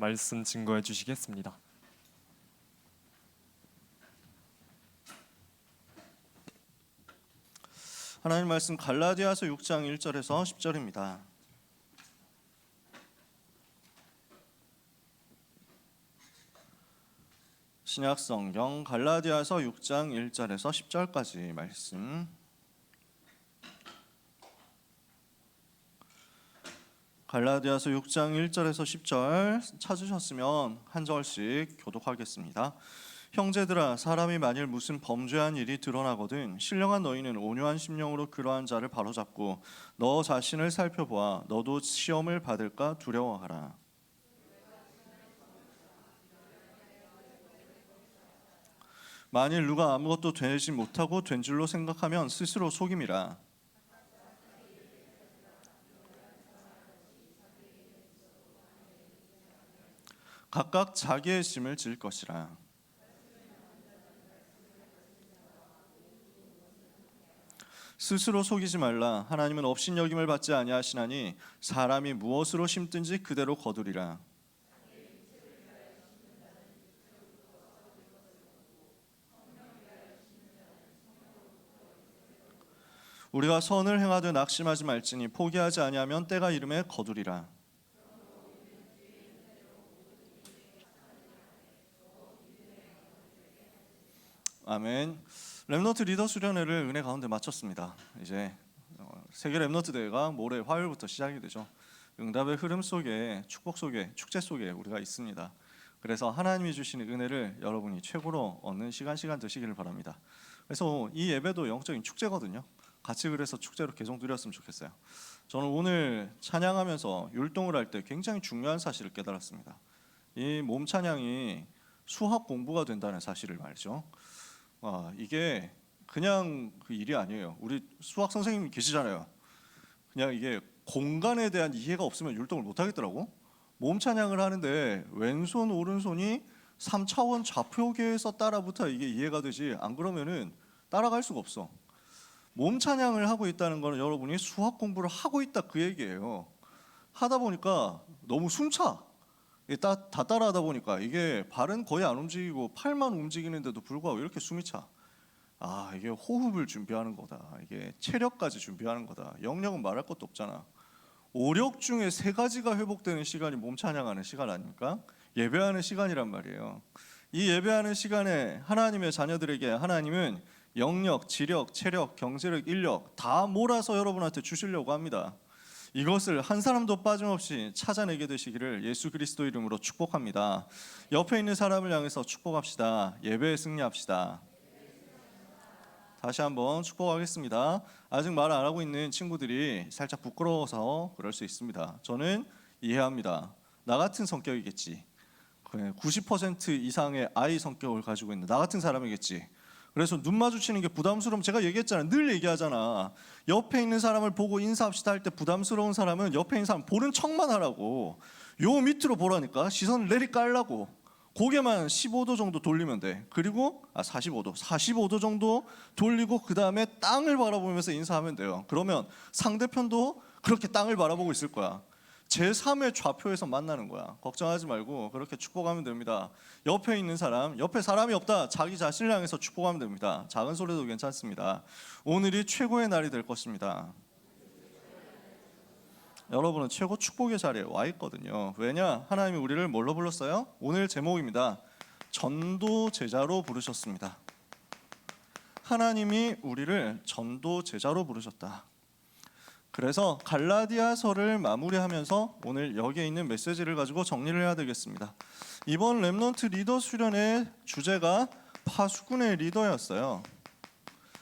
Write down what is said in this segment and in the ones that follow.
말씀 증거해 주시겠습니다. 하나님 말씀 갈라디아서 6장 1절에서 10절입니다. 신약 성경 갈라디아서 6장 1절에서 10절까지 말씀. 갈라디아서 6장 1절에서 10절 찾으셨으면 한 절씩 교독하겠습니다. 형제들아, 사람이 만일 무슨 범죄한 일이 드러나거든 신령한 너희는 온유한 심령으로 그러한 자를 바로잡고 너 자신을 살펴보아 너도 시험을 받을까 두려워하라. 만일 누가 아무것도 되지 못하고 된 줄로 생각하면 스스로 속임이라. 각각 자기의 짐을 질 것이라. 스스로 속이지 말라. 하나님은 업신여김을 받지 아니하시나니 사람이 무엇으로 심든지 그대로 거두리라. 우리가 선을 행하되 낙심하지 말지니 포기하지 아니하면 때가 이름에 거두리라. 아멘. 렘넌트 리더 수련회를 은혜 가운데 마쳤습니다. 이제 세계 렘넌트 대회가 모레 화요일부터 시작이 되죠. 응답의 흐름 속에, 축복 속에, 축제 속에 우리가 있습니다. 그래서 하나님이 주시는 은혜를 여러분이 최고로 얻는 시간 되시기를 바랍니다. 그래서 이 예배도 영적인 축제거든요. 같이 그래서 축제로 계속 누렸으면 좋겠어요. 저는 오늘 찬양하면서 율동을 할 때 굉장히 중요한 사실을 깨달았습니다. 이 몸 찬양이 수학 공부가 된다는 사실을 말이죠. 이게 그냥 그 일이 아니에요. 우리 수학 선생님 계시잖아요. 그냥 이게 공간에 대한 이해가 없으면 율동을 못 하겠더라고. 몸 찬양을 하는데 왼손 오른손이 3차원 좌표계에서 따라붙어 이게 이해가 되지, 안 그러면은 따라갈 수가 없어. 몸 찬양을 하고 있다는 거는 여러분이 수학 공부를 하고 있다 그 얘기예요. 하다 보니까 너무 숨차. 다 따라하다 보니까 이게 발은 거의 안 움직이고 팔만 움직이는데도 불구하고 이렇게 숨이 차. 이게 호흡을 준비하는 거다. 이게 체력까지 준비하는 거다. 영역은 말할 것도 없잖아. 오력 중에 3가지가 회복되는 시간이 몸 찬양하는 시간 아닙니까? 예배하는 시간이란 말이에요. 이 예배하는 시간에 하나님의 자녀들에게 하나님은 영역, 지력, 체력, 경제력, 인력 다 몰아서 여러분한테 주시려고 합니다. 이것을 한 사람도 빠짐없이 찾아내게 되시기를 예수 그리스도 이름으로 축복합니다. 옆에 있는 사람을 향해서 축복합시다. 예배에 승리합시다. 다시 한번 축복하겠습니다. 아직 말 안 하고 있는 친구들이 살짝 부끄러워서 그럴 수 있습니다. 저는 이해합니다. 나 같은 성격이겠지. 90% 이상의 아이 성격을 가지고 있는 나 같은 사람이겠지. 그래서 눈 마주치는 게 부담스러우면 제가 얘기했잖아요. 늘 얘기하잖아. 옆에 있는 사람을 보고 인사합시다 할 때 부담스러운 사람은 옆에 있는 사람 보는 척만 하라고. 요 밑으로 보라니까. 시선을 내리 깔라고. 고개만 15도 정도 돌리면 돼. 그리고 45도 정도 돌리고 그 다음에 땅을 바라보면서 인사하면 돼요. 그러면 상대편도 그렇게 땅을 바라보고 있을 거야. 제3의 좌표에서 만나는 거야. 걱정하지 말고 그렇게 축복하면 됩니다. 옆에 있는 사람, 옆에 사람이 없다. 자기 자신을 향해서 축복하면 됩니다. 작은 소리도 괜찮습니다. 오늘이 최고의 날이 될 것입니다. 여러분은 최고 축복의 자리에 와 있거든요. 왜냐? 하나님이 우리를 뭘로 불렀어요? 오늘 제목입니다. 전도 제자로 부르셨습니다. 하나님이 우리를 전도 제자로 부르셨다. 그래서 갈라디아서를 마무리하면서 오늘 여기에 있는 메시지를 가지고 정리를 해야 되겠습니다. 이번 렘넌트 리더 수련의 주제가 파수꾼의 리더였어요.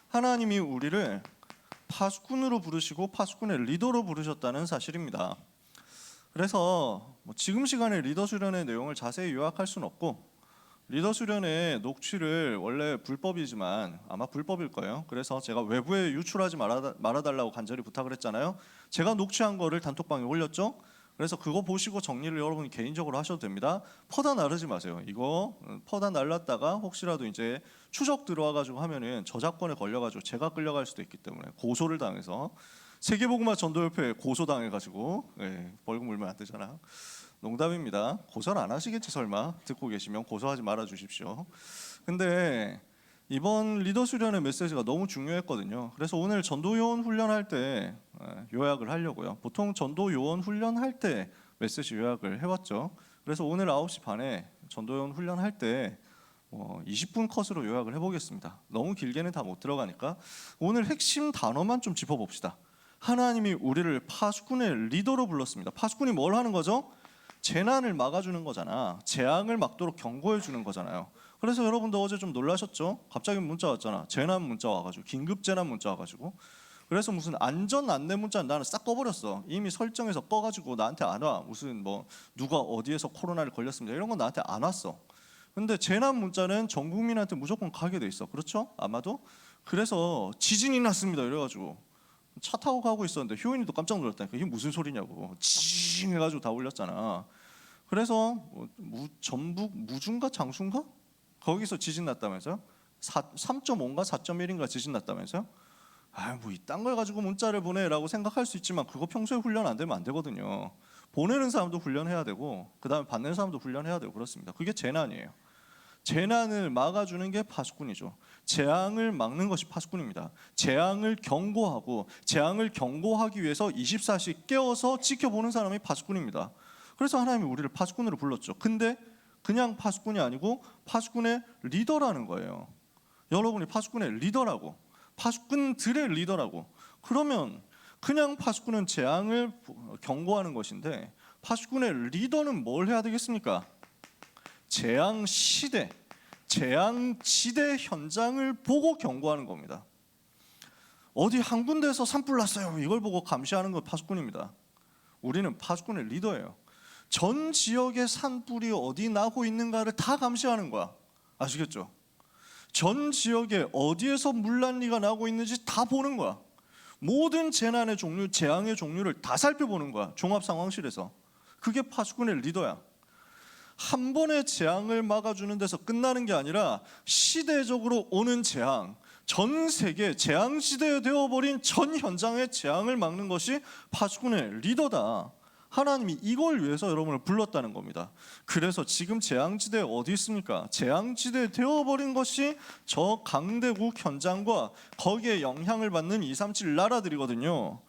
하나님이 우리를 파수꾼으로 부르시고 파수꾼의 리더로 부르셨다는 사실입니다. 그래서 지금 시간에 리더 수련의 내용을 자세히 요약할 수는 없고, 리더 수련의 녹취를 원래 불법이지만 아마 불법일 거예요. 그래서 제가 외부에 유출하지 말아달라고 간절히 부탁을 했잖아요. 제가 녹취한 거를 단톡방에 올렸죠. 그래서 그거 보시고 정리를 여러분이 개인적으로 하셔도 됩니다. 퍼다 나르지 마세요. 이거 퍼다 날랐다가 혹시라도 이제 추적 들어와가지고 하면은 저작권에 걸려가지고 제가 끌려갈 수도 있기 때문에 고소를 당해서 세계복음화 전도협회에 고소당해가지고 벌금 물면 안 되잖아. 농담입니다. 고소를 안 하시겠지 설마. 듣고 계시면 고소하지 말아 주십시오. 근데 이번 리더 수련의 메시지가 너무 중요했거든요. 그래서 오늘 전도요원 훈련할 때 요약을 하려고요. 보통 전도요원 훈련할 때 메시지 요약을 해왔죠. 그래서 오늘 9시 반에 전도요원 훈련할 때 20분 컷으로 요약을 해보겠습니다. 너무 길게는 다 못 들어가니까 오늘 핵심 단어만 좀 짚어봅시다. 하나님이 우리를 파수꾼의 리더로 불렀습니다. 파수꾼이 뭘 하는 거죠? 재난을 막아주는 거잖아. 재앙을 막도록 경고해 주는 거잖아요. 그래서 여러분도 어제 좀 놀라셨죠? 갑자기 문자 왔잖아. 재난 문자 와가지고, 긴급 재난 문자 와가지고. 그래서 무슨 안전 안내 문자 나는 싹 꺼버렸어. 이미 설정해서 꺼가지고 나한테 안 와. 무슨 뭐 누가 어디에서 코로나를 걸렸습니다. 이런 건 나한테 안 왔어. 근데 재난 문자는 전 국민한테 무조건 가게 돼 있어. 그렇죠? 아마도. 그래서 지진이 났습니다. 이래가지고 차 타고 가고 있었는데 효인이도 깜짝 놀랐다니까. 이게 무슨 소리냐고. 징 해가지고 다 올렸잖아. 그래서 전북 무중가 장순가? 거기서 지진 났다면서요? 3.5인가 4.1인가 지진 났다면서요? 뭐 이딴 걸 가지고 문자를 보내라고 생각할 수 있지만 그거 평소에 훈련 안 되면 안 되거든요. 보내는 사람도 훈련해야 되고 그다음에 받는 사람도 훈련해야 되고 그렇습니다. 그게 재난이에요. 재난을 막아주는 게 파수꾼이죠. 재앙을 막는 것이 파수꾼입니다. 재앙을 경고하고 재앙을 경고하기 위해서 24시 깨어서 지켜보는 사람이 파수꾼입니다. 그래서 하나님이 우리를 파수꾼으로 불렀죠. 근데 그냥 파수꾼이 아니고 파수꾼의 리더라는 거예요. 여러분이 파수꾼의 리더라고, 파수꾼들의 리더라고. 그러면 그냥 파수꾼은 재앙을 경고하는 것인데 파수꾼의 리더는 뭘 해야 되겠습니까? 재앙 시대, 재앙 지대 현장을 보고 경고하는 겁니다. 어디 한 군데에서 산불 났어요. 이걸 보고 감시하는 건 파수꾼입니다. 우리는 파수꾼의 리더예요. 전 지역의 산불이 어디 나고 있는가를 다 감시하는 거야. 아시겠죠? 전 지역에 어디에서 물난리가 나고 있는지 다 보는 거야. 모든 재난의 종류, 재앙의 종류를 다 살펴보는 거야. 종합상황실에서. 그게 파수꾼의 리더야. 한 번의 재앙을 막아주는 데서 끝나는 게 아니라 시대적으로 오는 재앙, 전 세계 재앙시대에 되어버린 전 현장의 재앙을 막는 것이 파수꾼의 리더다. 하나님이 이걸 위해서 여러분을 불렀다는 겁니다. 그래서 지금 재앙지대에 어디 있습니까? 재앙지대에 되어버린 것이 저 강대국 현장과 거기에 영향을 받는 237 나라들이거든요.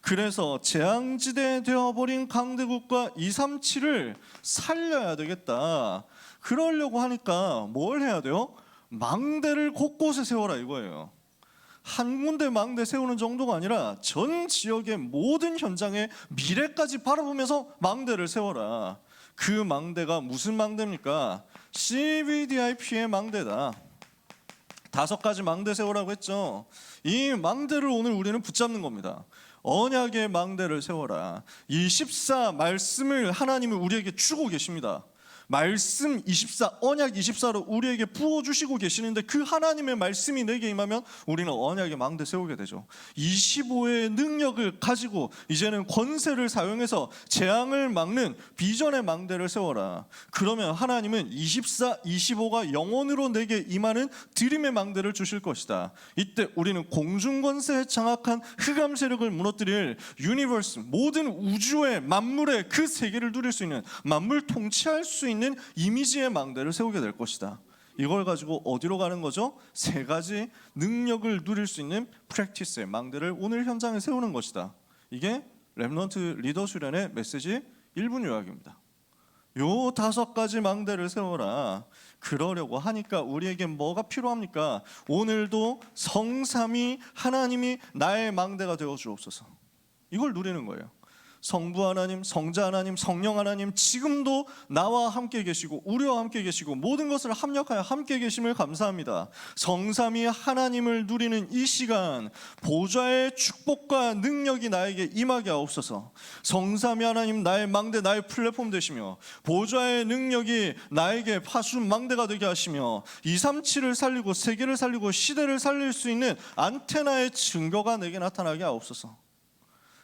그래서 재앙지대에 되어버린 강대국과 237을 살려야 되겠다. 그러려고 하니까 뭘 해야 돼요? 망대를 곳곳에 세워라 이거예요. 한 군데 망대 세우는 정도가 아니라 전 지역의 모든 현장의 미래까지 바라보면서 망대를 세워라. 그 망대가 무슨 망대입니까? CVDIP의 망대다. 5가지 망대 세우라고 했죠. 이 망대를 오늘 우리는 붙잡는 겁니다. 언약의 망대를 세워라. 24 말씀을 하나님이 우리에게 주고 계십니다. 말씀 24, 언약 24로 우리에게 부어주시고 계시는데 그 하나님의 말씀이 내게 임하면 우리는 언약의 망대 세우게 되죠. 25의 능력을 가지고 이제는 권세를 사용해서 재앙을 막는 비전의 망대를 세워라. 그러면 하나님은 24, 25가 영원으로 내게 임하는 드림의 망대를 주실 것이다. 이때 우리는 공중권세에 장악한 흑암 세력을 무너뜨릴 유니버스, 모든 우주의 만물의 그 세계를 누릴 수 있는, 만물 통치할 수 있는 이미지의 망대를 세우게 될 것이다. 이걸 가지고 어디로 가는 거죠? 3가지 능력을 누릴 수 있는 프랙티스의 망대를 오늘 현장에 세우는 것이다. 이게 렘넌트 리더 수련의 메시지 1분 요약입니다. 요 5가지 망대를 세워라. 그러려고 하니까 우리에게 뭐가 필요합니까? 오늘도 성삼위 하나님이 나의 망대가 되어 주옵소서. 이걸 누리는 거예요. 성부 하나님, 성자 하나님, 성령 하나님 지금도 나와 함께 계시고 우리와 함께 계시고 모든 것을 합력하여 함께 계심을 감사합니다. 성삼위 하나님을 누리는 이 시간 보좌의 축복과 능력이 나에게 임하게 하옵소서. 성삼위 하나님 나의 망대, 나의 플랫폼 되시며 보좌의 능력이 나에게 파수 망대가 되게 하시며 237을 살리고 세계를 살리고 시대를 살릴 수 있는 안테나의 증거가 내게 나타나게 하옵소서.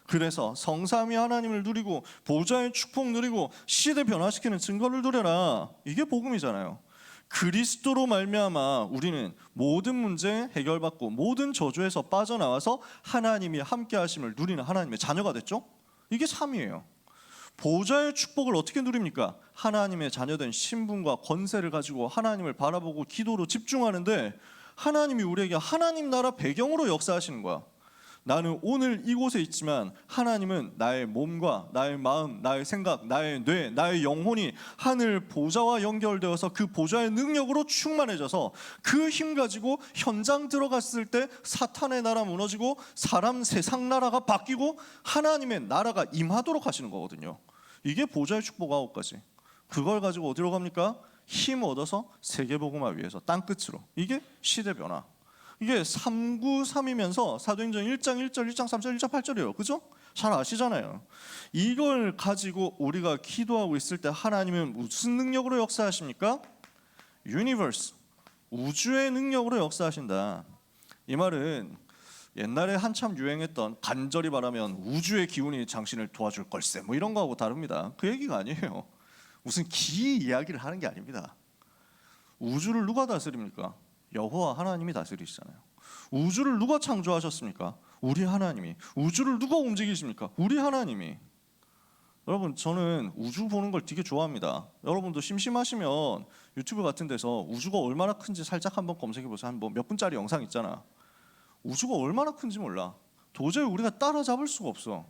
그래서 성삼위 하나님을 누리고 보좌의 축복 누리고 시대 변화시키는 증거를 누려라. 이게 복음이잖아요. 그리스도로 말미암아 우리는 모든 문제 해결받고 모든 저주에서 빠져나와서 하나님이 함께 하심을 누리는 하나님의 자녀가 됐죠. 이게 삼위예요. 보좌의 축복을 어떻게 누립니까? 하나님의 자녀된 신분과 권세를 가지고 하나님을 바라보고 기도로 집중하는데 하나님이 우리에게 하나님 나라 배경으로 역사하시는 거야. 나는 오늘 이곳에 있지만 하나님은 나의 몸과 나의 마음, 나의 생각, 나의 뇌, 나의 영혼이 하늘 보좌와 연결되어서 그 보좌의 능력으로 충만해져서 그 힘 가지고 현장 들어갔을 때 사탄의 나라 무너지고 사람 세상 나라가 바뀌고 하나님의 나라가 임하도록 하시는 거거든요. 이게 보좌의 축복 9가지. 그걸 가지고 어디로 갑니까? 힘 얻어서 세계복음화 위해서 땅끝으로. 이게 시대 변화. 이게 393이면서 사도행전 1장 1절, 1장 3절, 1장 8절이에요. 그죠? 잘 아시잖아요. 이걸 가지고 우리가 기도하고 있을 때 하나님은 무슨 능력으로 역사하십니까? 유니버스, 우주의 능력으로 역사하신다. 이 말은 옛날에 한참 유행했던 간절히 바라면 우주의 기운이 당신을 도와줄 걸세 뭐 이런 거하고 다릅니다. 그 얘기가 아니에요. 무슨 기 이야기를 하는 게 아닙니다. 우주를 누가 다스립니까? 여호와 하나님이 다스리시잖아요. 우주를 누가 창조하셨습니까? 우리 하나님이. 우주를 누가 움직이십니까? 우리 하나님이. 여러분, 저는 우주 보는 걸 되게 좋아합니다. 여러분도 심심하시면 유튜브 같은 데서 우주가 얼마나 큰지 살짝 한번 검색해 보세요. 한 몇 분짜리 영상 있잖아. 우주가 얼마나 큰지 몰라. 도저히 우리가 따라잡을 수가 없어.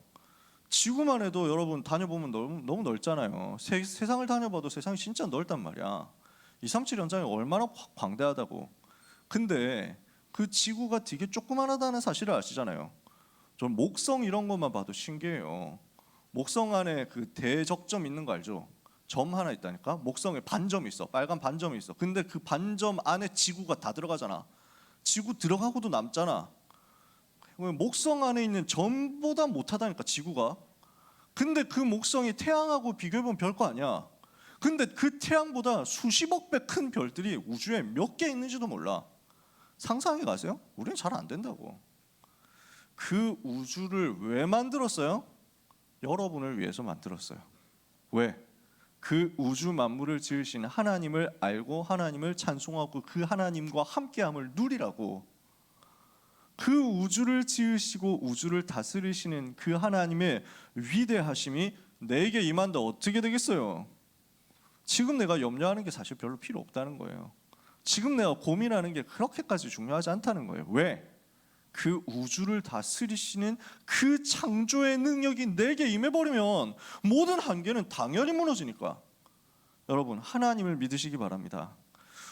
지구만 해도 여러분 다녀보면 너무 넓잖아요. 세상을 다녀봐도 세상이 진짜 넓단 말이야. 237 연장이 얼마나 광대하다고. 근데 그 지구가 되게 조그만하다는 사실을 아시잖아요. 전 목성 이런 것만 봐도 신기해요. 목성 안에 그 대적점 있는 거 알죠? 점 하나 있다니까. 목성에 반점이 있어. 빨간 반점이 있어. 근데 그 반점 안에 지구가 다 들어가잖아. 지구 들어가고도 남잖아. 목성 안에 있는 점보다 못하다니까 지구가. 근데 그 목성이 태양하고 비교해보면 별거 아니야. 근데 그 태양보다 수십억 배 큰 별들이 우주에 몇 개 있는지도 몰라. 상상해 가세요? 우리는 잘 안 된다고. 그 우주를 왜 만들었어요? 여러분을 위해서 만들었어요. 왜? 그 우주 만물을 지으신 하나님을 알고 하나님을 찬송하고 그 하나님과 함께함을 누리라고. 그 우주를 지으시고 우주를 다스리시는 그 하나님의 위대하심이 내게 임한다. 어떻게 되겠어요? 지금 내가 염려하는 게 사실 별로 필요 없다는 거예요. 지금 내가 고민하는 게 그렇게까지 중요하지 않다는 거예요. 왜? 그 우주를 다스리시는 그 창조의 능력이 내게 임해버리면 모든 한계는 당연히 무너지니까. 여러분, 하나님을 믿으시기 바랍니다.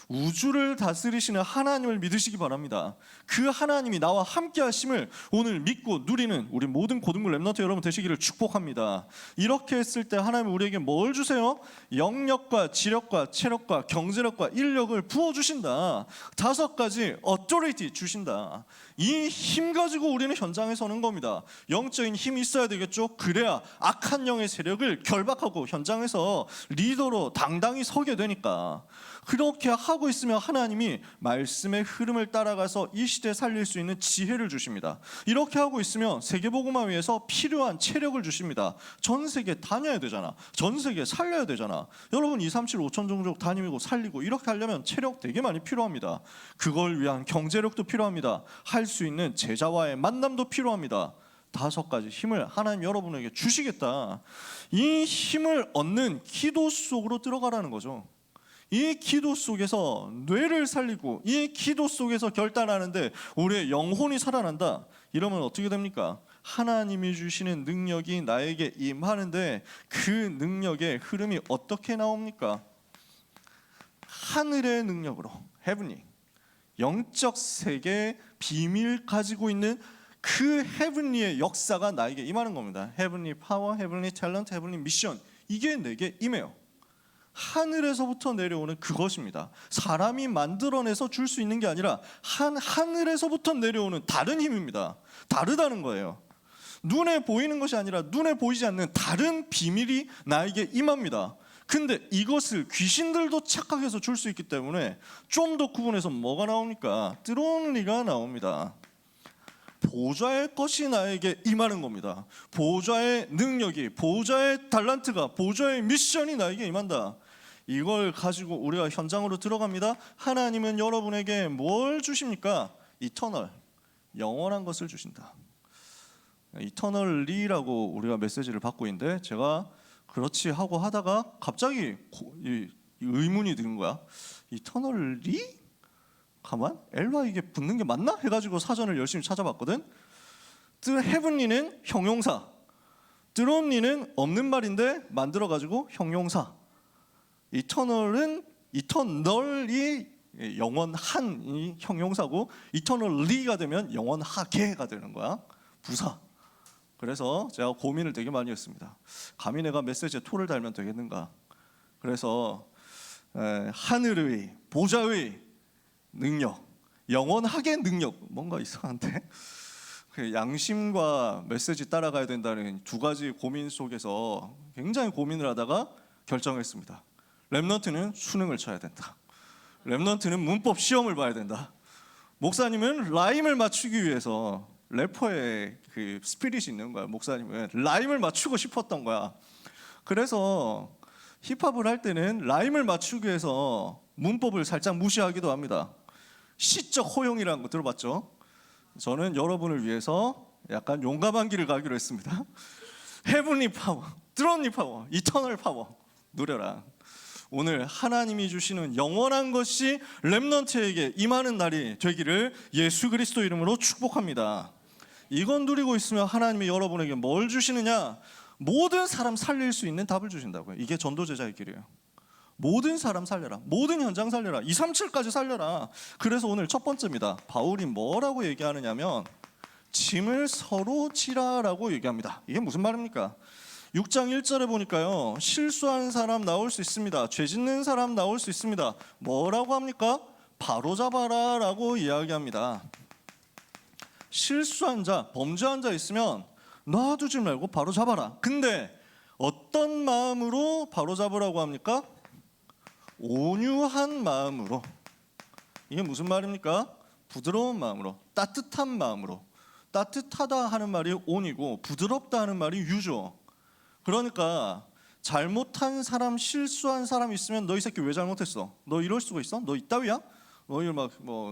우주를 다스리시는 하나님을 믿으시기 바랍니다. 그 하나님이 나와 함께 하심을 오늘 믿고 누리는 우리 모든 고등부 랩넌트 여러분 되시기를 축복합니다. 이렇게 했을 때 하나님은 우리에게 뭘 주세요? 영력과 지력과 체력과 경제력과 인력을 부어주신다. 5가지 authority 주신다. 이 힘 가지고 우리는 현장에 서는 겁니다. 영적인 힘이 있어야 되겠죠. 그래야 악한 영의 세력을 결박하고 현장에서 리더로 당당히 서게 되니까. 그렇게 하고 있으면 하나님이 말씀의 흐름을 따라가서 이 시대에 살릴 수 있는 지혜를 주십니다. 이렇게 하고 있으면 세계복음화 위해서 필요한 체력을 주십니다. 전 세계 다녀야 되잖아. 전 세계 살려야 되잖아. 여러분 237 5천 종족 다니고 살리고 이렇게 하려면 체력 되게 많이 필요합니다. 그걸 위한 경제력도 필요합니다. 할 수 있는 제자와의 만남도 필요합니다. 5가지 힘을 하나님 여러분에게 주시겠다. 이 힘을 얻는 기도 속으로 들어가라는 거죠. 이 기도 속에서 뇌를 살리고 이 기도 속에서 결단하는데 우리의 영혼이 살아난다. 이러면 어떻게 됩니까? 하나님이 주시는 능력이 나에게 임하는데 그 능력의 흐름이 어떻게 나옵니까? 하늘의 능력으로, 헤븐리, 영적 세계의 비밀 가지고 있는 그 헤븐리의 역사가 나에게 임하는 겁니다. 헤븐리 파워, 헤븐리 탤런트, 헤븐리 미션, 이게 내게 임해요. 하늘에서부터 내려오는 그것입니다. 사람이 만들어내서 줄 수 있는 게 아니라 하늘에서부터 내려오는 다른 힘입니다. 다르다는 거예요. 눈에 보이는 것이 아니라 눈에 보이지 않는 다른 비밀이 나에게 임합니다. 근데 이것을 귀신들도 착각해서 줄 수 있기 때문에 좀 더 구분해서 뭐가 나옵니까? 드론리가 나옵니다. 보좌의 것이 나에게 임하는 겁니다. 보좌의 능력이, 보좌의 달란트가, 보좌의 미션이 나에게 임한다. 이걸 가지고 우리가 현장으로 들어갑니다. 하나님은 여러분에게 뭘 주십니까? 이터널, 영원한 것을 주신다. 이터널리라고 우리가 메시지를 받고 있는데 제가 그렇지 하고 하다가 갑자기 이 의문이 드는 거야. 이터널리? 가만? L와 이게 붙는 게 맞나? 해가지고 사전을 열심히 찾아봤거든. heavenly는 형용사, 드론리는 없는 말인데 만들어가지고 형용사. eternal은 eternally 영원한이 형용사고 eternally가 되면 영원하게가 되는 거야. 부사. 그래서 제가 고민을 되게 많이 했습니다. 감히 내가 메시지에 토를 달면 되겠는가. 그래서 하늘의 보좌의 능력, 영원하게 능력, 뭔가 이상한데 양심과 메시지 따라가야 된다는 두 가지 고민 속에서 굉장히 고민을 하다가 결정했습니다. 랩넌트는 수능을 쳐야 된다. 랩넌트는 문법 시험을 봐야 된다. 목사님은 라임을 맞추기 위해서 래퍼의 그 스피릿이 있는 거야. 목사님은 라임을 맞추고 싶었던 거야. 그래서 힙합을 할 때는 라임을 맞추기 위해서 문법을 살짝 무시하기도 합니다. 시적 호용이라는 거 들어봤죠? 저는 여러분을 위해서 약간 용감한 길을 가기로 했습니다. 헤븐리 파워, 드론리 파워, 이터널 파워 누려라. 오늘 하나님이 주시는 영원한 것이 렘넌트에게 임하는 날이 되기를 예수 그리스도 이름으로 축복합니다. 이건 누리고 있으면 하나님이 여러분에게 뭘 주시느냐? 모든 사람 살릴 수 있는 답을 주신다고요. 이게 전도제자의 길이에요. 모든 사람 살려라. 모든 현장 살려라. 237까지 살려라. 그래서 오늘 첫 번째입니다. 바울이 뭐라고 얘기하느냐면 짐을 서로 지라라고 얘기합니다. 이게 무슨 말입니까? 6장 1절에 보니까요. 실수한 사람 나올 수 있습니다. 죄 짓는 사람 나올 수 있습니다. 뭐라고 합니까? 바로잡아라 라고 이야기합니다. 실수한 자, 범죄한 자 있으면 놔두지 말고 바로잡아라. 근데 어떤 마음으로 바로잡으라고 합니까? 온유한 마음으로. 이게 무슨 말입니까? 부드러운 마음으로, 따뜻한 마음으로. 따뜻하다 하는 말이 온이고 부드럽다 하는 말이 유죠. 그러니까 잘못한 사람, 실수한 사람 있으면 너 이 새끼 왜 잘못했어? 너 이럴 수가 있어? 너 이따위야? 너희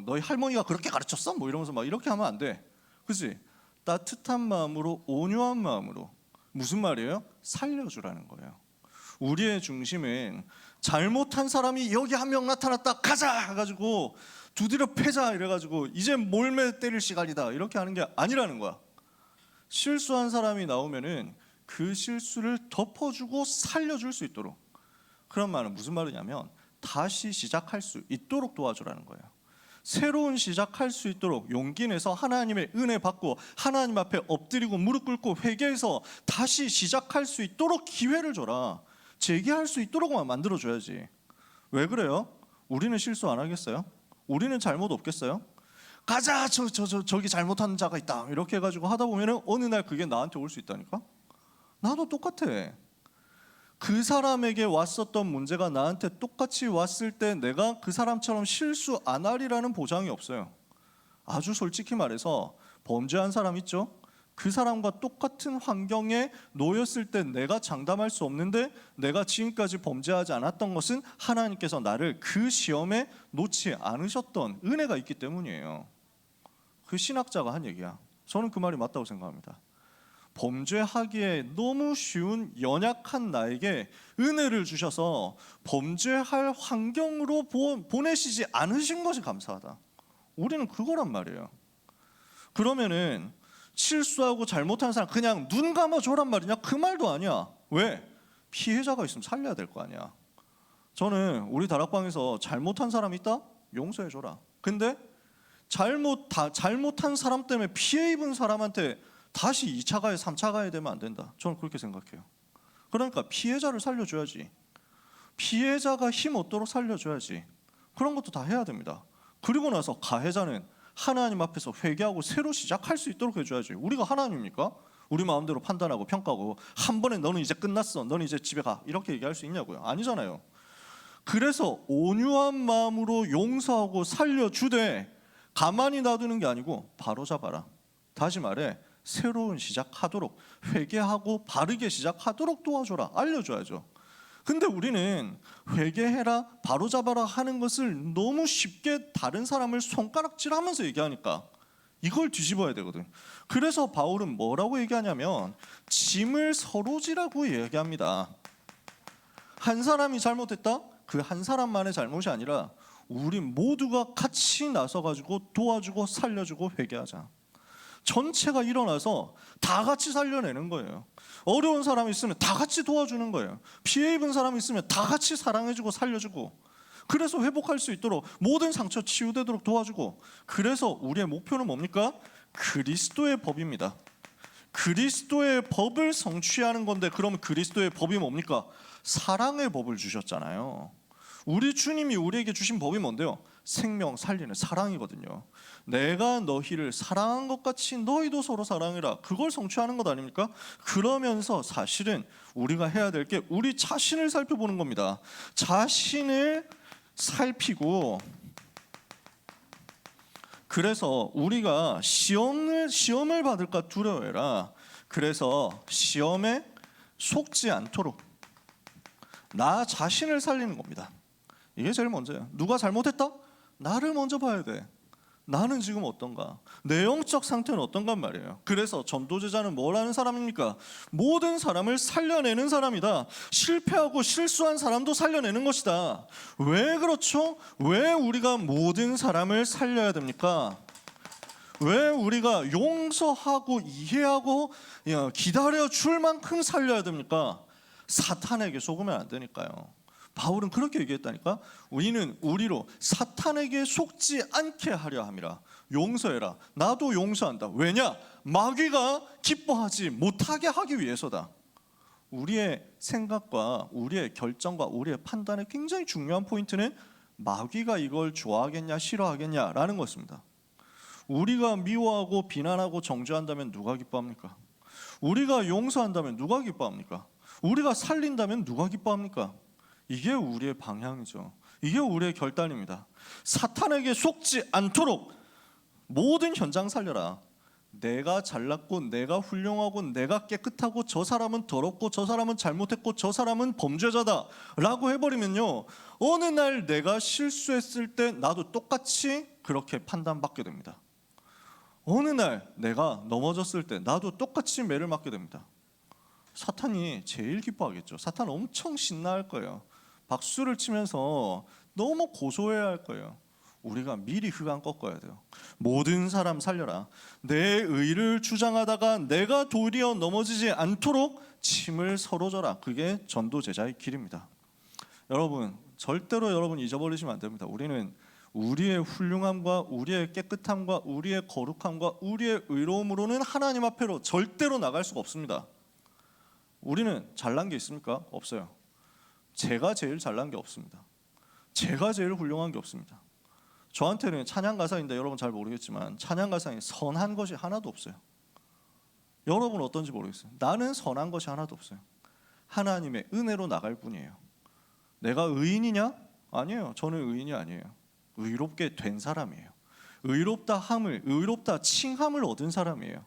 너희 할머니가 그렇게 가르쳤어? 뭐 이러면서 막 이렇게 하면 안 돼. 그렇지? 따뜻한 마음으로, 온유한 마음으로. 무슨 말이에요? 살려주라는 거예요. 우리의 중심은 잘못한 사람이 여기 한 명 나타났다 가자 해가지고 두드려 패자 이래가지고 이제 몰매 때릴 시간이다 이렇게 하는 게 아니라는 거야. 실수한 사람이 나오면은 그 실수를 덮어주고 살려줄 수 있도록. 그런 말은 무슨 말이냐면 다시 시작할 수 있도록 도와주라는 거예요. 새로운 시작할 수 있도록 용기 내서 하나님의 은혜 받고 하나님 앞에 엎드리고 무릎 꿇고 회개해서 다시 시작할 수 있도록 기회를 줘라. 재개할 수 있도록만 만들어줘야지. 왜 그래요? 우리는 실수 안 하겠어요? 우리는 잘못 없겠어요? 가자 저기 잘못한 자가 있다 이렇게 해가지고 하다 보면 어느 날 그게 나한테 올 수 있다니까? 나도 똑같아. 그 사람에게 왔었던 문제가 나한테 똑같이 왔을 때 내가 그 사람처럼 실수 안 하리라는 보장이 없어요. 아주 솔직히 말해서 범죄한 사람 있죠? 그 사람과 똑같은 환경에 놓였을 때 내가 장담할 수 없는데 내가 지금까지 범죄하지 않았던 것은 하나님께서 나를 그 시험에 놓지 않으셨던 은혜가 있기 때문이에요. 그 신학자가 한 얘기야. 저는 그 말이 맞다고 생각합니다. 범죄하기에 너무 쉬운 연약한 나에게 은혜를 주셔서 범죄할 환경으로 보내시지 않으신 것이 감사하다. 우리는 그거란 말이에요. 그러면은 실수하고 잘못한 사람 그냥 눈 감아줘란 말이냐? 그 말도 아니야. 왜? 피해자가 있으면 살려야 될 거 아니야. 저는 우리 다락방에서 잘못한 사람 있다? 용서해줘라. 근데 잘못한 사람 때문에 피해 입은 사람한테 다시 2차 가해, 3차 가해 되면 안 된다. 저는 그렇게 생각해요. 그러니까 피해자를 살려줘야지. 피해자가 힘 얻도록 살려줘야지. 그런 것도 다 해야 됩니다. 그리고 나서 가해자는 하나님 앞에서 회개하고 새로 시작할 수 있도록 해줘야지. 우리가 하나님입니까? 우리 마음대로 판단하고 평가하고 한 번에 너는 이제 끝났어, 너는 이제 집에 가 이렇게 얘기할 수 있냐고요? 아니잖아요. 그래서 온유한 마음으로 용서하고 살려주되 가만히 놔두는 게 아니고 바로잡아라. 다시 말해 새로운 시작하도록, 회개하고 바르게 시작하도록 도와줘라. 알려줘야죠. 근데 우리는 회개해라, 바로잡아라 하는 것을 너무 쉽게 다른 사람을 손가락질하면서 얘기하니까 이걸 뒤집어야 되거든. 그래서 바울은 뭐라고 얘기하냐면 짐을 서로 지라고 얘기합니다. 한 사람이 잘못했다? 그 한 사람만의 잘못이 아니라 우리 모두가 같이 나서가지고 도와주고 살려주고 회개하자. 전체가 일어나서 다 같이 살려내는 거예요. 어려운 사람이 있으면 다 같이 도와주는 거예요. 피해 입은 사람이 있으면 다 같이 사랑해주고 살려주고, 그래서 회복할 수 있도록 모든 상처 치유되도록 도와주고. 그래서 우리의 목표는 뭡니까? 그리스도의 법입니다. 그리스도의 법을 성취하는 건데, 그럼 그리스도의 법이 뭡니까? 사랑의 법을 주셨잖아요. 우리 주님이 우리에게 주신 법이 뭔데요? 생명 살리는 사랑이거든요. 내가 너희를 사랑한 것 같이 너희도 서로 사랑해라. 그걸 성취하는 것 아닙니까? 그러면서 사실은 우리가 해야 될 게 우리 자신을 살펴보는 겁니다. 자신을 살피고, 그래서 우리가 시험을 받을까 두려워해라. 그래서 시험에 속지 않도록 나 자신을 살리는 겁니다. 이게 제일 먼저예요. 누가 잘못했다? 나를 먼저 봐야 돼. 나는 지금 어떤가? 내 영적 상태는 어떤가 말이에요. 그래서 전도제자는 뭘 하는 사람입니까? 모든 사람을 살려내는 사람이다. 실패하고 실수한 사람도 살려내는 것이다. 왜 그렇죠? 왜 우리가 모든 사람을 살려야 됩니까? 왜 우리가 용서하고 이해하고 기다려줄 만큼 살려야 됩니까? 사탄에게 속으면 안 되니까요. 바울은 그렇게 얘기했다니까. 우리는 우리로 사탄에게 속지 않게 하려 함이라. 용서해라. 나도 용서한다. 왜냐? 마귀가 기뻐하지 못하게 하기 위해서다. 우리의 생각과 우리의 결정과 우리의 판단의 굉장히 중요한 포인트는 마귀가 이걸 좋아하겠냐 싫어하겠냐라는 것입니다. 우리가 미워하고 비난하고 정죄한다면 누가 기뻐합니까? 우리가 용서한다면 누가 기뻐합니까? 우리가 살린다면 누가 기뻐합니까? 이게 우리의 방향이죠. 이게 우리의 결단입니다. 사탄에게 속지 않도록 모든 현장 살려라. 내가 잘났고 내가 훌륭하고 내가 깨끗하고 저 사람은 더럽고 저 사람은 잘못했고 저 사람은 범죄자다 라고 해버리면요, 어느 날 내가 실수했을 때 나도 똑같이 그렇게 판단받게 됩니다. 어느 날 내가 넘어졌을 때 나도 똑같이 매를 맞게 됩니다. 사탄이 제일 기뻐하겠죠. 사탄 엄청 신나할 거예요. 박수를 치면서 너무 고소해할 거예요. 우리가 미리 흑암 꺾어야 돼요. 모든 사람 살려라. 내 의를 주장하다가 내가 도리어 넘어지지 않도록 침을 서로 져라. 그게 전도 제자의 길입니다. 여러분, 절대로 여러분 잊어버리시면 안 됩니다. 우리는 우리의 훌륭함과 우리의 깨끗함과 우리의 거룩함과 우리의 의로움으로는 하나님 앞으로 절대로 나갈 수가 없습니다. 우리는 잘난 게 있습니까? 없어요. 제가 제일 잘난 게 없습니다. 제가 제일 훌륭한 게 없습니다. 저한테는 찬양 가사인데 여러분 잘 모르겠지만 찬양 가사에 선한 것이 하나도 없어요. 여러분 어떤지 모르겠어요. 나는 선한 것이 하나도 없어요. 하나님의 은혜로 나갈 뿐이에요. 내가 의인이냐? 아니에요. 저는 의인이 아니에요. 의롭게 된 사람이에요. 의롭다 칭함을 얻은 사람이에요.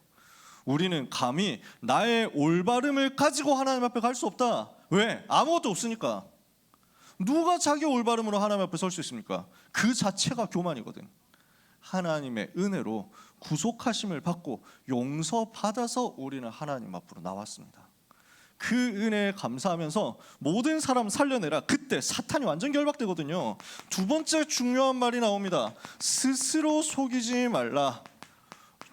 우리는 감히 나의 올바름을 가지고 하나님 앞에 갈 수 없다. 왜? 아무것도 없으니까. 누가 자기 올바름으로 하나님 앞에 설 수 있습니까? 그 자체가 교만이거든. 하나님의 은혜로 구속하심을 받고 용서받아서 우리는 하나님 앞으로 나왔습니다. 그 은혜에 감사하면서 모든 사람 살려내라. 그때 사탄이 완전 결박되거든요. 두 번째 중요한 말이 나옵니다. 스스로 속이지 말라.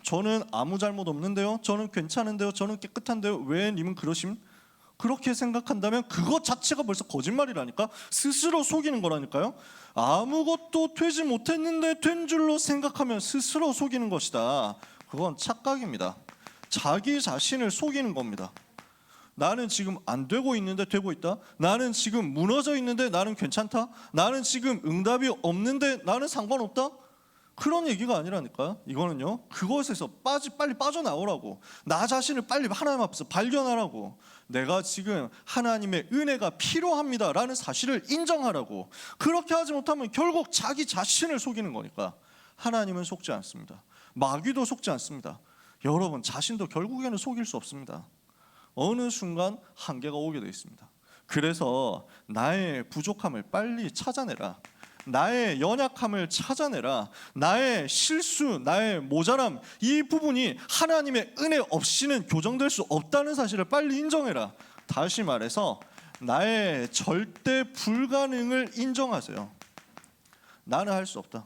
저는 아무 잘못 없는데요. 저는 괜찮은데요. 저는 깨끗한데요. 왜 님은 그러심? 그렇게 생각한다면 그것 자체가 벌써 거짓말이라니까. 스스로 속이는 거라니까요. 아무것도 되지 못했는데 된 줄로 생각하면 스스로 속이는 것이다. 그건 착각입니다. 자기 자신을 속이는 겁니다. 나는 지금 안 되고 있는데 되고 있다. 나는 지금 무너져 있는데 나는 괜찮다. 나는 지금 응답이 없는데 나는 상관없다. 그런 얘기가 아니라니까요. 이거는요, 그것에서 빨리 빠져나오라고. 나 자신을 빨리 하나님 앞에서 발견하라고. 내가 지금 하나님의 은혜가 필요합니다 라는 사실을 인정하라고. 그렇게 하지 못하면 결국 자기 자신을 속이는 거니까. 하나님은 속지 않습니다. 마귀도 속지 않습니다. 여러분 자신도 결국에는 속일 수 없습니다. 어느 순간 한계가 오게 되어 있습니다. 그래서 나의 부족함을 빨리 찾아내라. 나의 연약함을 찾아내라. 나의 실수, 나의 모자람, 이 부분이 하나님의 은혜 없이는 교정될 수 없다는 사실을 빨리 인정해라. 다시 말해서 나의 절대 불가능을 인정하세요. 나는 할 수 없다.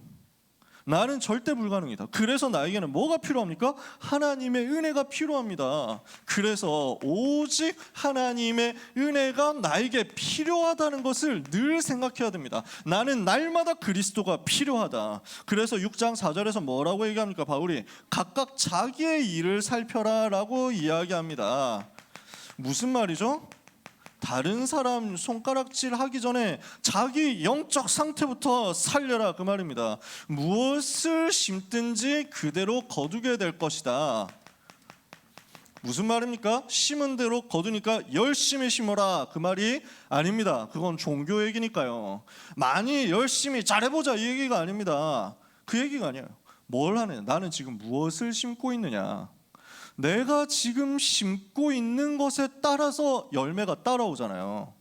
나는 절대 불가능이다. 그래서 나에게는 뭐가 필요합니까? 하나님의 은혜가 필요합니다. 그래서 오직 하나님의 은혜가 나에게 필요하다는 것을 늘 생각해야 됩니다. 나는 날마다 그리스도가 필요하다. 그래서 6장 4절에서 뭐라고 얘기합니까? 바울이 각각 자기의 일을 살펴라 라고 이야기합니다. 무슨 말이죠? 다른 사람 손가락질 하기 전에 자기 영적 상태부터 살려라 그 말입니다. 무엇을 심든지 그대로 거두게 될 것이다. 무슨 말입니까? 심은 대로 거두니까 열심히 심어라 그 말이 아닙니다. 그건 종교 얘기니까요. 많이 열심히 잘해보자 이 얘기가 아닙니다. 그 얘기가 아니에요. 뭘 하느냐, 나는 지금 무엇을 심고 있느냐, 내가 지금 심고 있는 것에 따라서 열매가 따라오잖아요.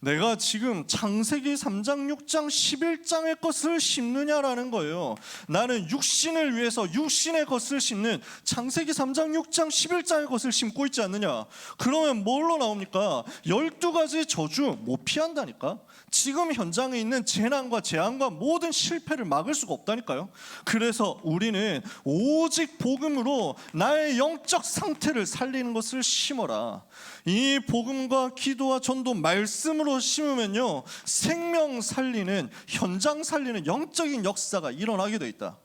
내가 지금 창세기 3장, 6장, 11장의 것을 심느냐라는 거예요. 나는 육신을 위해서 육신의 것을 심는 창세기 3장, 6장, 11장의 것을 심고 있지 않느냐. 그러면 뭘로 나옵니까? 12가지 저주 못 피한다니까. 지금 현장에 있는 재난과 재앙과 모든 실패를 막을 수가 없다니까요. 그래서 우리는 오직 복음으로 나의 영적 상태를 살리는 것을 심어라. 이 복음과 기도와 전도 말씀으로 심으면요, 생명 살리는, 현장 살리는 영적인 역사가 일어나게 돼 있다.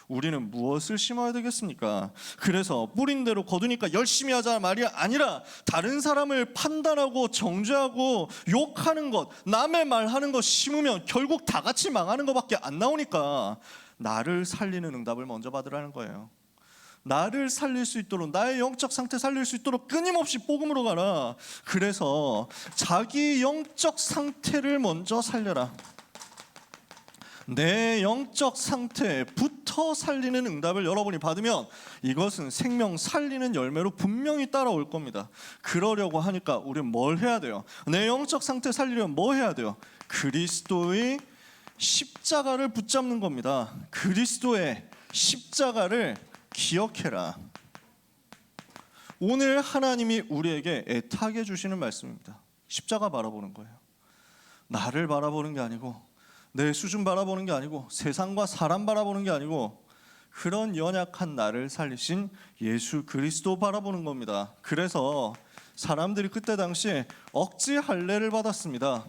우리는 무엇을 심어야 되겠습니까? 그래서 뿌린 대로 거두니까 열심히 하자 말이 아니라 다른 사람을 판단하고 정죄하고 욕하는 것, 남의 말하는 것 심으면 결국 다 같이 망하는 것밖에 안 나오니까 나를 살리는 응답을 먼저 받으라는 거예요. 나를 살릴 수 있도록, 나의 영적 상태 살릴 수 있도록 끊임없이 복음으로 가라. 그래서 자기 영적 상태를 먼저 살려라. 내 영적 상태부터 살리는 응답을 여러분이 받으면 이것은 생명 살리는 열매로 분명히 따라올 겁니다. 그러려고 하니까 우리는 뭘 해야 돼요? 내 영적 상태 살리려면 뭐 해야 돼요? 그리스도의 십자가를 붙잡는 겁니다. 그리스도의 십자가를 기억해라. 오늘 하나님이 우리에게 애타게 주시는 말씀입니다. 십자가 바라보는 거예요. 나를 바라보는 게 아니고, 내 수준 바라보는 게 아니고, 세상과 사람 바라보는 게 아니고, 그런 연약한 나를 살리신 예수 그리스도 바라보는 겁니다. 그래서 사람들이 그때 당시에 억지 할례를 받았습니다.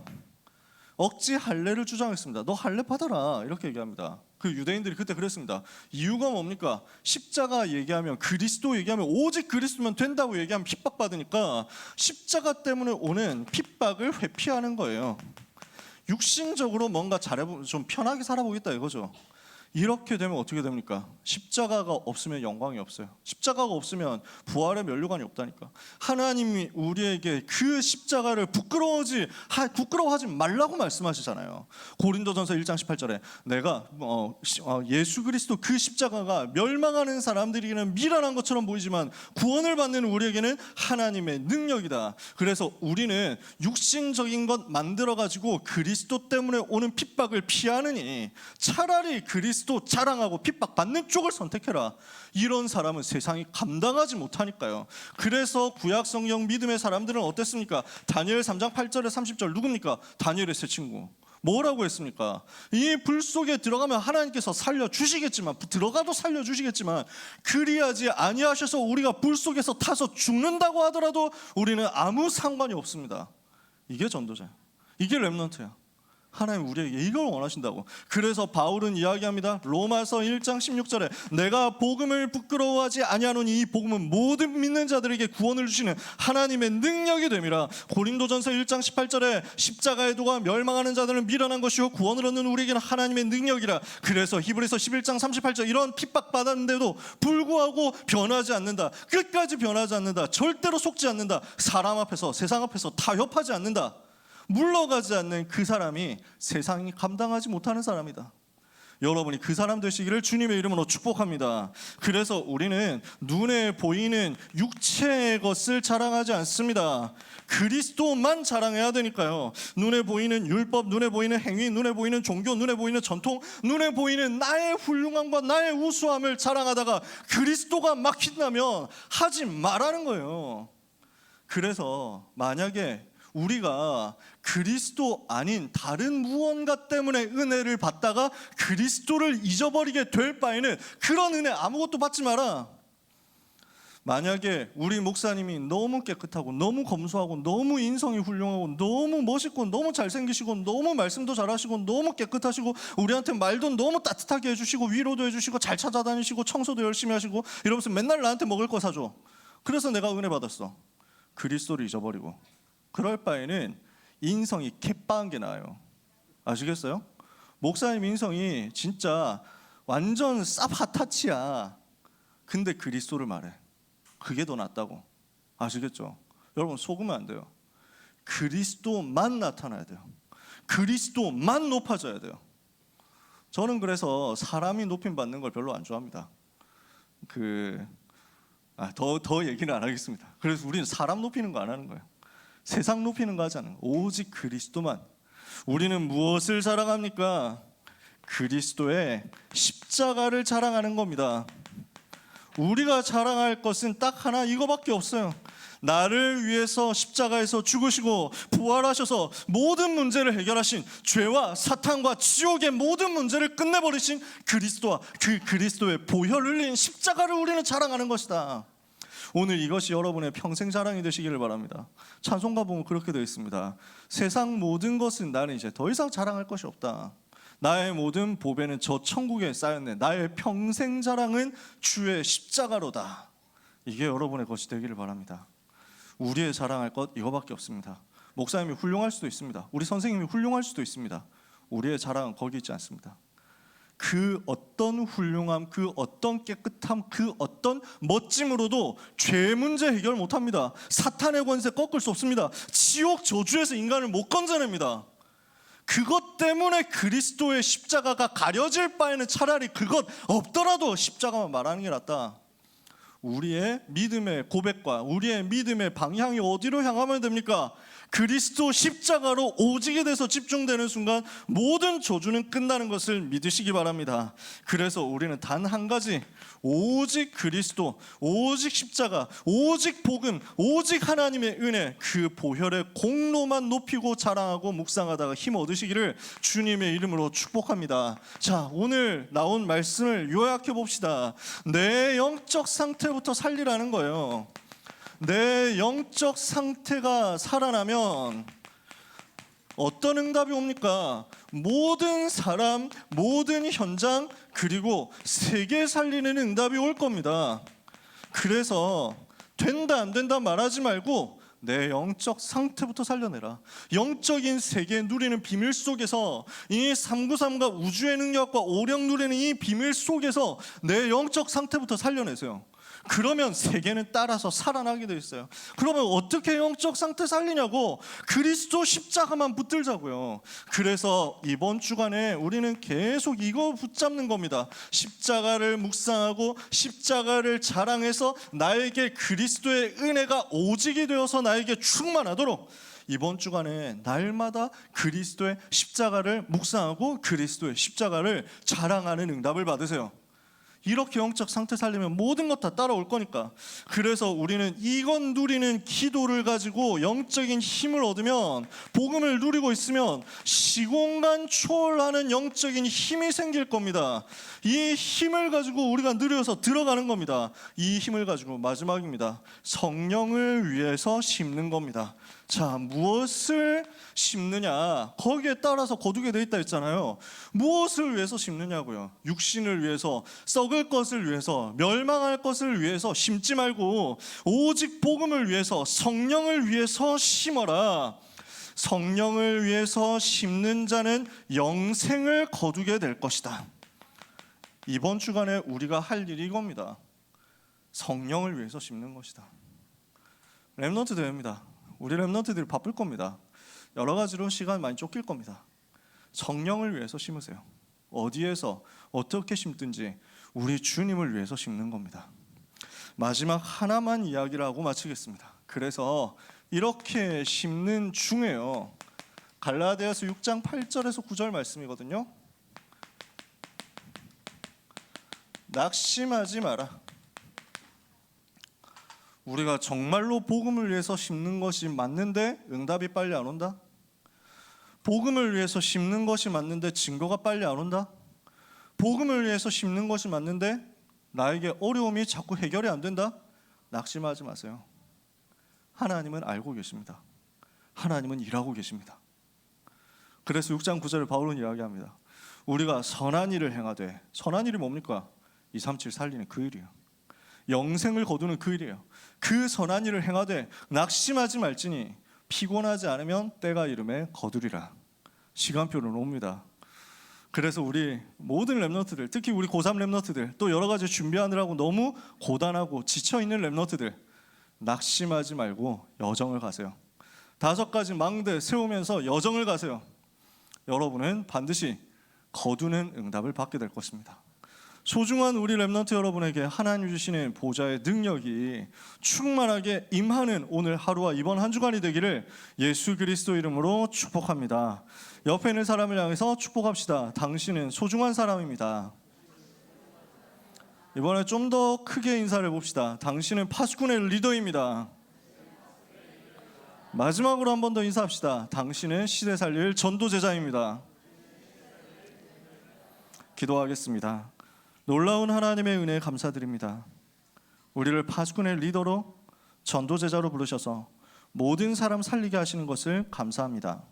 억지 할례를 주장했습니다. 너 할례 받아라 이렇게 얘기합니다. 그 유대인들이 그때 그랬습니다. 이유가 뭡니까? 십자가 얘기하면, 그리스도 얘기하면, 오직 그리스도면 된다고 얘기하면 핍박받으니까 십자가 때문에 오는 핍박을 회피하는 거예요. 육신적으로 뭔가 좀 편하게 살아보겠다 이거죠. 이렇게 되면 어떻게 됩니까? 십자가가 없으면 영광이 없어요. 십자가가 없으면 부활의 면류관이 없다니까. 하나님이 우리에게 그 십자가를 부끄러워하지 말라고 말씀하시잖아요. 고린도전서 1장 18절에 내가 예수 그리스도 그 십자가가 멸망하는 사람들에게는 미련한 것처럼 보이지만 구원을 받는 우리에게는 하나님의 능력이다. 그래서 우리는 육신적인 것 만들어가지고 그리스도 때문에 오는 핍박을 피하느니 차라리 그리스도 자랑하고 핍박받는 쪽을 선택해라. 이런 사람은 세상이 감당하지 못하니까요. 그래서 구약 성경 믿음의 사람들은 어땠습니까? 다니엘 3장 8절에 30절 누굽니까? 다니엘의 세 친구. 뭐라고 했습니까? 이 불 속에 들어가면 하나님께서 살려주시겠지만, 들어가도 살려주시겠지만 그리하지 아니하셔서 우리가 불 속에서 타서 죽는다고 하더라도 우리는 아무 상관이 없습니다. 이게 전도자예요. 이게 렘넌트야. 하나님 우리에게 이걸 원하신다고. 그래서 바울은 이야기합니다. 로마서 1장 16절에 내가 복음을 부끄러워하지 아니하노니 이 복음은 모든 믿는 자들에게 구원을 주시는 하나님의 능력이 됨이라. 고린도전서 1장 18절에 십자가의 도가 멸망하는 자들은 미련한 것이요 구원을 얻는 우리에게는 하나님의 능력이라. 그래서 히브리서 11장 38절 이런 핍박받았는데도 불구하고 변하지 않는다. 끝까지 변하지 않는다. 절대로 속지 않는다. 사람 앞에서, 세상 앞에서 타협하지 않는다. 물러가지 않는 그 사람이 세상이 감당하지 못하는 사람이다. 여러분이 그 사람 되시기를 주님의 이름으로 축복합니다. 그래서 우리는 눈에 보이는 육체의 것을 자랑하지 않습니다. 그리스도만 자랑해야 되니까요. 눈에 보이는 율법, 눈에 보이는 행위, 눈에 보이는 종교, 눈에 보이는 전통, 눈에 보이는 나의 훌륭함과 나의 우수함을 자랑하다가 그리스도가 막힌다면 하지 말라는 거예요. 그래서 만약에 우리가 그리스도 아닌 다른 무언가 때문에 은혜를 받다가 그리스도를 잊어버리게 될 바에는 그런 은혜 아무것도 받지 마라. 만약에 우리 목사님이 너무 깨끗하고 너무 검소하고 너무 인성이 훌륭하고 너무 멋있고 너무 잘생기시고 너무 말씀도 잘하시고 너무 깨끗하시고 우리한테 말도 너무 따뜻하게 해주시고 위로도 해주시고 잘 찾아다니시고 청소도 열심히 하시고 이러면서 맨날 나한테 먹을 거 사줘. 그래서 내가 은혜 받았어. 그리스도를 잊어버리고. 그럴 바에는 인성이 개빠한 게 나아요. 아시겠어요? 목사님 인성이 진짜 완전 쌉 핫타치야. 근데 그리스도를 말해. 그게 더 낫다고. 아시겠죠? 여러분 속으면 안 돼요. 그리스도만 나타나야 돼요. 그리스도만 높아져야 돼요. 저는 그래서 사람이 높임 받는 걸 별로 안 좋아합니다. 더 얘기는 안 하겠습니다. 그래서 우리는 사람 높이는 거 안 하는 거예요. 세상 높이는 거 하지 않는 거예요. 오직 그리스도만. 우리는 무엇을 자랑합니까? 그리스도의 십자가를 자랑하는 겁니다. 우리가 자랑할 것은 딱 하나 이거밖에 없어요. 나를 위해서 십자가에서 죽으시고 부활하셔서 모든 문제를 해결하신, 죄와 사탄과 지옥의 모든 문제를 끝내버리신 그리스도와 그 그리스도의 보혈을 흘린 십자가를 우리는 자랑하는 것이다. 오늘 이것이 여러분의 평생 자랑이 되시기를 바랍니다. 찬송가 보면 그렇게 되어 있습니다. 세상 모든 것은 나는 이제 더 이상 자랑할 것이 없다. 나의 모든 보배는 저 천국에 쌓였네. 나의 평생 자랑은 주의 십자가로다. 이게 여러분의 것이 되기를 바랍니다. 우리의 자랑할 것 이거밖에 없습니다. 목사님이 훌륭할 수도 있습니다. 우리 선생님이 훌륭할 수도 있습니다. 우리의 자랑은 거기 있지 않습니다. 그 어떤 훌륭함, 그 어떤 깨끗함, 그 어떤 멋짐으로도 죄 문제 해결 못합니다. 사탄의 권세 꺾을 수 없습니다. 지옥 저주에서 인간을 못 건져냅니다. 그것 때문에 그리스도의 십자가가 가려질 바에는 차라리 그것 없더라도 십자가만 말하는 게 낫다. 우리의 믿음의 고백과 우리의 믿음의 방향이 어디로 향하면 됩니까? 그리스도 십자가로 오직에 대해서 집중되는 순간 모든 저주는 끝나는 것을 믿으시기 바랍니다. 그래서 우리는 단 한 가지, 오직 그리스도, 오직 십자가, 오직 복음, 오직 하나님의 은혜, 그 보혈의 공로만 높이고 자랑하고 묵상하다가 힘 얻으시기를 주님의 이름으로 축복합니다. 자, 오늘 나온 말씀을 요약해 봅시다. 내 영적 상태부터 살리라는 거예요. 내 영적 상태가 살아나면 어떤 응답이 옵니까? 모든 사람, 모든 현장, 그리고 세계 살리는 응답이 올 겁니다. 그래서 된다 안 된다 말하지 말고 내 영적 상태부터 살려내라. 영적인 세계 누리는 비밀 속에서 이 393과 우주의 능력과 오력 누리는 이 비밀 속에서 내 영적 상태부터 살려내세요. 그러면 세계는 따라서 살아나게 돼 있어요. 그러면 어떻게 영적 상태 살리냐고? 그리스도 십자가만 붙들자고요. 그래서 이번 주간에 우리는 계속 이거 붙잡는 겁니다. 십자가를 묵상하고 십자가를 자랑해서 나에게 그리스도의 은혜가 오직이 되어서 나에게 충만하도록 이번 주간에 날마다 그리스도의 십자가를 묵상하고 그리스도의 십자가를 자랑하는 응답을 받으세요. 이렇게 영적 상태 살리면 모든 것 다 따라올 거니까. 그래서 우리는 이건 누리는 기도를 가지고 영적인 힘을 얻으면, 복음을 누리고 있으면 시공간 초월하는 영적인 힘이 생길 겁니다. 이 힘을 가지고 우리가 누려서 들어가는 겁니다. 이 힘을 가지고 마지막입니다. 성령을 위해서 심는 겁니다. 자, 무엇을 심느냐? 거기에 따라서 거두게 돼 있다 했잖아요. 무엇을 위해서 심느냐고요? 육신을 위해서, 썩을 것을 위해서, 멸망할 것을 위해서 심지 말고 오직 복음을 위해서, 성령을 위해서 심어라. 성령을 위해서 심는 자는 영생을 거두게 될 것이다. 이번 주간에 우리가 할 일이 이겁니다. 성령을 위해서 심는 것이다. 렘넌트 대회입니다. 우리 렘넌트들이 바쁠 겁니다. 여러 가지로 시간 많이 쫓길 겁니다. 성령을 위해서 심으세요. 어디에서 어떻게 심든지 우리 주님을 위해서 심는 겁니다. 마지막 하나만 이야기를 하고 마치겠습니다. 그래서 이렇게 심는 중에요, 갈라디아서 6장 8절에서 9절 말씀이거든요. 낙심하지 마라. 우리가 정말로 복음을 위해서 심는 것이 맞는데 응답이 빨리 안 온다? 복음을 위해서 심는 것이 맞는데 증거가 빨리 안 온다? 복음을 위해서 심는 것이 맞는데 나에게 어려움이 자꾸 해결이 안 된다? 낙심하지 마세요. 하나님은 알고 계십니다. 하나님은 일하고 계십니다. 그래서 6장 9절에 바울은 이야기합니다. 우리가 선한 일을 행하되, 선한 일이 뭡니까? 237 살리는 그 일이에요. 영생을 거두는 그 일이에요. 그 선한 일을 행하되 낙심하지 말지니 피곤하지 않으면 때가 이름에 거두리라. 시간표를 놓습니다. 그래서 우리 모든 렘너트들, 특히 우리 고3 렘너트들, 또 여러 가지 준비하느라고 너무 고단하고 지쳐있는 렘너트들, 낙심하지 말고 여정을 가세요. 5가지 망대 세우면서 여정을 가세요. 여러분은 반드시 거두는 응답을 받게 될 것입니다. 소중한 우리 렘넌트 여러분에게 하나님 주시는 보좌의 능력이 충만하게 임하는 오늘 하루와 이번 한 주간이 되기를 예수 그리스도 이름으로 축복합니다. 옆에 있는 사람을 향해서 축복합시다. 당신은 소중한 사람입니다. 이번에 좀 더 크게 인사를 봅시다. 당신은 파수꾼의 리더입니다. 마지막으로 한 번 더 인사합시다. 당신은 시대 살릴 전도제자입니다. 기도하겠습니다. 놀라운 하나님의 은혜에 감사드립니다. 우리를 파수꾼의 리더로 전도제자로 부르셔서 모든 사람 살리게 하시는 것을 감사합니다.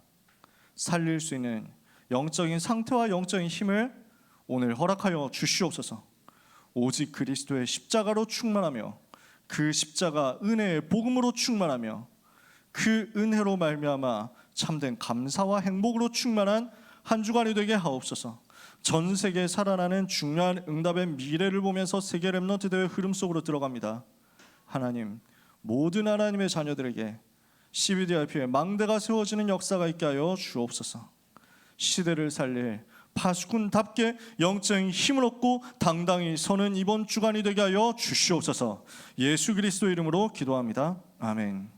살릴 수 있는 영적인 상태와 영적인 힘을 오늘 허락하여 주시옵소서. 오직 그리스도의 십자가로 충만하며 그 십자가 은혜의 복음으로 충만하며 그 은혜로 말미암아 참된 감사와 행복으로 충만한 한 주간이 되게 하옵소서. 전 세계에 살아나는 중요한 응답의 미래를 보면서 세계 렘넌트 대회 흐름 속으로 들어갑니다. 하나님, 모든 하나님의 자녀들에게 CBDRP의 망대가 세워지는 역사가 있게 하여 주옵소서. 시대를 살릴 파수꾼답게 영적인 힘을 얻고 당당히 서는 이번 주간이 되게 하여 주시옵소서. 예수 그리스도 이름으로 기도합니다. 아멘.